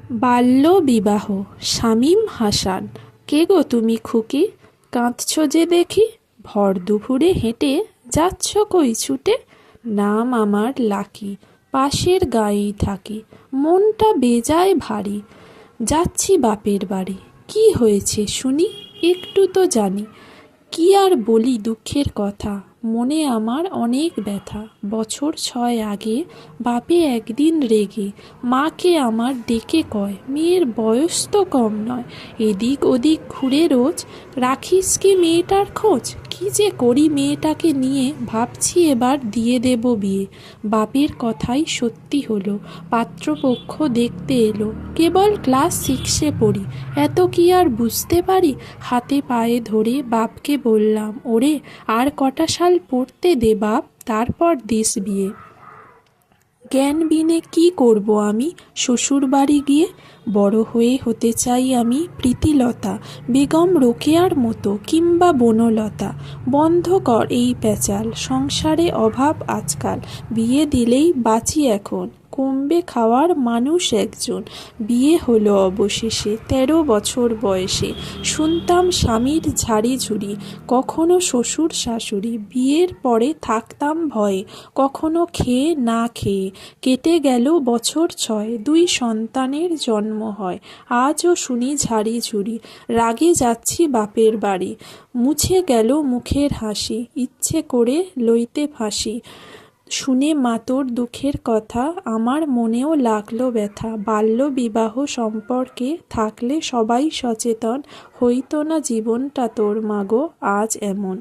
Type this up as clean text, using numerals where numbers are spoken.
বাল্যবিবাহ। শামীম হাসান। কে গো তুমি খুকি, কাঁদছ যে দেখি? ভর দুপুরে হেঁটে যাচ্ছ কই ছুটে? নাম আমার লাকি, পাশের গাঁয়েই থাকি। মনটা বেজায় ভারী, যাচ্ছি বাপের বাড়ি। কি হয়েছে শুনি, একটু তো জানি। কি আর বলি দুঃখের কথা, মনে আমার অনেক ব্যথা। বছর 6 আগে বাপে একদিন রেগে মাকে আমার ডেকে কয়, মেয়ের বয়স তো কম নয়, এদিক ওদিক ঘুরে রোজ রাখিস কি মেয়েটার খোঁজ? কি যে করি মেয়েটাকে নিয়ে, ভাবছি এবার দিয়ে দেব বিয়ে। বাপের কথাই সত্যি হলো, পাত্রপক্ষ দেখতে এলো। কেবল ক্লাস 6-এ পড়ি, এত কি আর বুঝতে পারি? হাতে পায়ে ধরে বাপকে বললাম, ওরে আর কটা সাল পড়তে দে বাপ, তারপর দিস বিয়ে। জ্ঞান বিনে কি করব আমি শ্বশুর বাড়ি গিয়ে? বড় হয়ে হতে চাই আমি প্রীতিলতা, বেগম রোকেয়ার মতো, কিংবা বনলতা। বন্ধ কর এই প্যাচাল, সংসারে অভাব আজকাল। বিয়ে দিলেই বাঁচি এখন, কমবে খাওয়ার মানুষ একজন। বিয়ে হলো অবশেষে 13 বছর বয়সে। শুনতাম স্বামীর ঝাড়ি ঝুড়ি, কখনো শ্বশুর শাশুড়ি। বিয়ের পরে থাকতাম ভয়ে, কখনো খেয়ে না খেয়ে। কেটে গেল বছর 6, 2 সন্তানের জন্ম হয়। আজও শুনি ঝাড়ি ঝুড়ি, রাগে যাচ্ছি বাপের বাড়ি। মুছে গেল মুখের হাসি, ইচ্ছে করে লইতে ফাঁসি। শুনে মাতোর দুঃখের কথা, আমার মনেও লাগলো ব্যথা। বাল্যবিবাহ সম্পর্কে থাকলে সবাই সচেতন, হইতো না জীবনটা তোর মাগো আজ এমন।